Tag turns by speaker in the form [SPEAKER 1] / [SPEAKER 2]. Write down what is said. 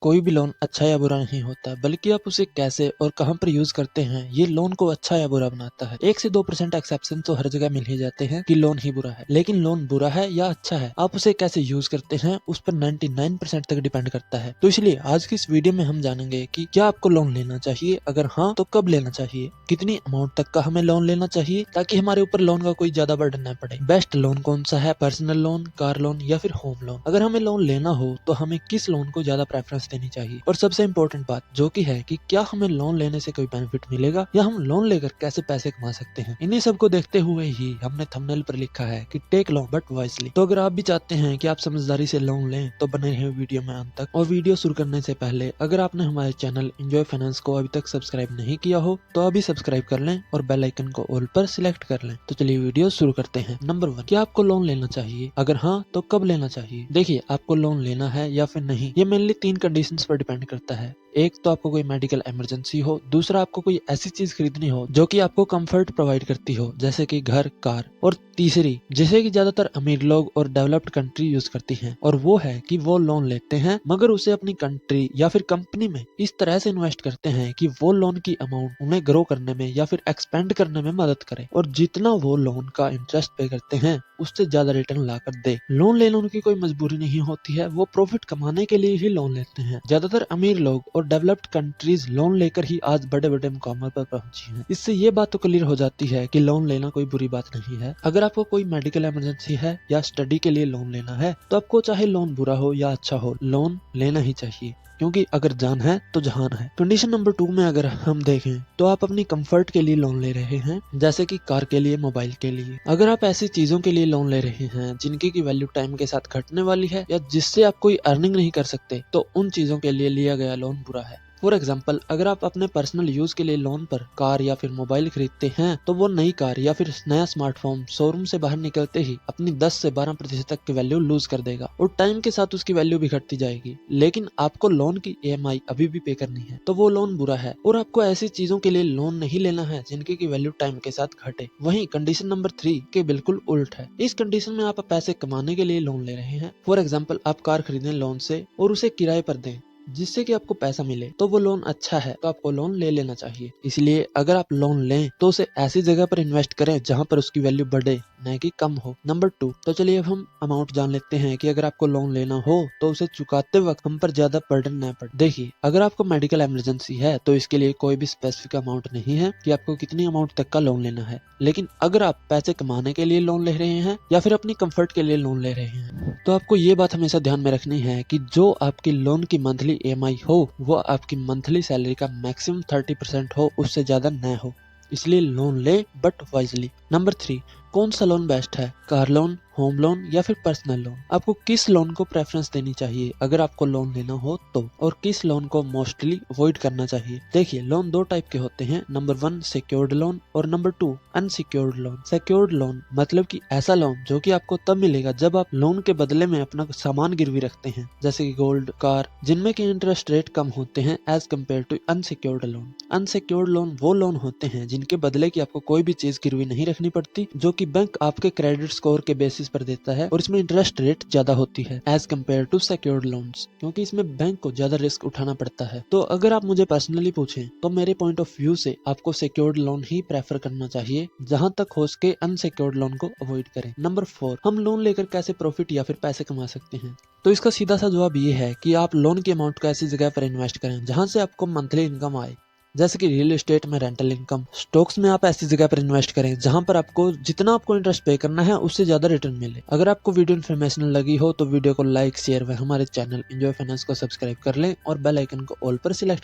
[SPEAKER 1] कोई भी लोन अच्छा या बुरा नहीं होता, बल्कि आप उसे कैसे और कहां पर यूज करते हैं ये लोन को अच्छा या बुरा बनाता है। 1 से 2% एक्सेप्शन तो हर जगह मिल ही जाते हैं कि लोन ही बुरा है, लेकिन लोन बुरा है या अच्छा है, आप उसे कैसे यूज करते हैं उस पर 99% तक डिपेंड करता है। तो इसलिए आज की इस वीडियो में हम जानेंगे कि क्या आपको लोन लेना चाहिए, अगर हाँ तो कब लेना चाहिए, कितनी अमाउंट तक का हमें लोन लेना चाहिए ताकि हमारे ऊपर लोन का कोई ज्यादा बर्डन न पड़े। बेस्ट लोन कौन सा है, पर्सनल लोन, कार लोन या फिर होम लोन। अगर हमें लोन लेना हो तो हमें किस लोन को ज्यादा प्रेफरेंस देनी चाहिए, और सबसे इम्पोर्टेंट बात जो कि है कि क्या हमें लोन लेने से कोई बेनिफिट मिलेगा या हम लोन लेकर कैसे पैसे कमा सकते हैं। इन्हीं सबको देखते हुए ही हमने थंबनेल पर लिखा है कि टेक लोन बट वाइजली। तो अगर आप भी चाहते हैं कि आप समझदारी से लोन लें तो बने रहे वीडियो में अंत तक। और वीडियो शुरू करने से पहले अगर आपने हमारे चैनल एंजॉय फाइनेंस को अभी तक सब्सक्राइब नहीं किया हो तो अभी सब्सक्राइब कर लें और बेल आइकन को ऑल पर सिलेक्ट कर लें। तो चलिए वीडियो शुरू करते हैं। नंबर 1, क्या आपको लोन लेना चाहिए, अगर हाँ तो कब लेना चाहिए। देखिए, आपको लोन लेना है या फिर नहीं ये मेनली 3 कंडीशंस पर डिपेंड करता है। एक तो आपको कोई मेडिकल इमरजेंसी हो, दूसरा आपको कोई ऐसी चीज खरीदनी हो जो कि आपको कंफर्ट प्रोवाइड करती हो जैसे कि घर, कार, और तीसरी जिसे कि ज्यादातर अमीर लोग और डेवलप्ड कंट्री यूज करती हैं, और वो है कि वो लोन लेते हैं मगर उसे अपनी कंट्री या फिर कंपनी में इस तरह से इन्वेस्ट करते हैं कि वो लोन की अमाउंट उन्हें ग्रो करने में या फिर एक्सपेंड करने में मदद करे, और जितना वो लोन का इंटरेस्ट पे करते हैं उससे ज्यादा रिटर्न ला कर दे। लोन लेना उनकी कोई मजबूरी नहीं होती है, वो प्रॉफिट कमाने के लिए ही लोन लेते हैं। ज्यादातर अमीर लोग और डेवलप्ड कंट्रीज लोन लेकर ही आज बड़े बड़े मुकाम पर पहुंची हैं। इससे ये बात तो क्लियर हो जाती है कि लोन लेना कोई बुरी बात नहीं है। अगर आपको कोई मेडिकल इमरजेंसी है या स्टडी के लिए लोन लेना है तो आपको चाहे लोन बुरा हो या अच्छा हो, लोन लेना ही चाहिए, क्योंकि अगर जान है तो जहान है। कंडीशन नंबर 2 में अगर हम देखें तो आप अपनी कंफर्ट के लिए लोन ले रहे हैं, जैसे कि कार के लिए, मोबाइल के लिए। अगर आप ऐसी चीजों के लिए लोन ले रहे हैं जिनकी की वैल्यू टाइम के साथ घटने वाली है या जिससे आप कोई अर्निंग नहीं कर सकते, तो उन चीजों के लिए लिया गया लोन बुरा है। फॉर एग्जाम्पल, अगर आप अपने पर्सनल यूज के लिए लोन पर कार या फिर मोबाइल खरीदते हैं तो वो नई कार या फिर नया स्मार्टफोन शोरूम से बाहर निकलते ही अपनी 10 से 12% तक की वैल्यू लूज कर देगा, और टाइम के साथ उसकी वैल्यू भी घटती जाएगी। लेकिन आपको लोन की EMI अभी भी पे करनी है, तो वो लोन बुरा है। और आपको ऐसी चीजों के लिए लोन नहीं लेना है जिनकी की वैल्यू टाइम के साथ घटे। वहीं कंडीशन नंबर 3 के बिल्कुल उल्ट है। इस कंडीशन में आप पैसे कमाने के लिए लोन ले रहे हैं। फॉर एग्जाम्पल, आप कार खरीदें लोन से और उसे किराए पर दें जिससे कि आपको पैसा मिले, तो वो लोन अच्छा है, तो आपको लोन ले लेना चाहिए। इसलिए अगर आप लोन लें तो उसे ऐसी जगह पर इन्वेस्ट करें जहां पर उसकी वैल्यू बढ़े, न कि कम हो। नंबर 2, तो चलिए अब हम अमाउंट जान लेते हैं कि अगर आपको लोन लेना हो तो उसे चुकाते वक्त हम पर ज्यादा बर्डन न पड़े। देखिए, अगर आपको मेडिकल इमरजेंसी है तो इसके लिए कोई भी स्पेसिफिक अमाउंट नहीं है कि आपको कितनी अमाउंट तक का लोन लेना है। लेकिन अगर आप पैसे कमाने के लिए लोन ले रहे हैं या फिर अपनी कंफर्ट के लिए लोन ले रहे हैं तो आपको ये बात हमेशा ध्यान में रखनी है कि जो आपकी लोन की मंथली EMI हो वो आपकी मंथली सैलरी का मैक्सिमम 30% हो, उससे ज्यादा न हो। इसलिए लोन ले बट वाइजली। नंबर 3, कौन सा लोन बेस्ट है, कार लोन, होम लोन या फिर पर्सनल लोन। आपको किस लोन को प्रेफरेंस देनी चाहिए अगर आपको लोन लेना हो तो, और किस लोन को मोस्टली अवॉइड करना चाहिए। देखिए, लोन 2 टाइप के होते हैं। नंबर 1 सिक्योर्ड लोन और number 2 unsecured loan. Secured loan मतलब कि ऐसा लोन जो कि आपको तब मिलेगा जब आप लोन के बदले में अपना सामान गिरवी रखते हैं, जैसे कि गोल्ड, कार, जिनमें की इंटरेस्ट रेट कम होते हैं as compare to unsecured loan. Unsecured loan वो लोन होते हैं जिनके बदले की आपको कोई भी चीज गिरवी नहीं रखनी पड़ती, जो कि बैंक आपके क्रेडिट स्कोर के बेसिस पर देता है, और इसमें इंटरेस्ट रेट ज्यादा होती है as compare to secured loans, क्योंकि इसमें बैंक को ज्यादा रिस्क उठाना पड़ता है। तो अगर आप मुझे पर्सनली पूछें तो मेरे पॉइंट ऑफ व्यू से आपको सिक्योर्ड लोन ही प्रेफर करना चाहिए, जहां तक हो सके अनसिक्योर्ड लोन को अवॉइड करें। नंबर 4, हम लोन लेकर कैसे प्रॉफिट या फिर पैसे कमा सकते हैं। तो इसका सीधा सा जवाब ये है कि आप लोन की अमाउंट को ऐसी जगह पर इन्वेस्ट करें जहां से आपको मंथली इनकम आए, जैसे कि रियल एस्टेट में रेंटल इनकम। स्टॉक्स में आप ऐसी जगह पर इन्वेस्ट करें जहां पर आपको जितना आपको इंटरेस्ट पे करना है उससे ज्यादा रिटर्न मिले। अगर आपको वीडियो इन्फॉर्मेशनल लगी हो तो वीडियो को लाइक, शेयर व हमारे चैनल एंजॉय फाइनेंस को सब्सक्राइब कर लें और बेल आइकन को ऑल पर सिलेक्ट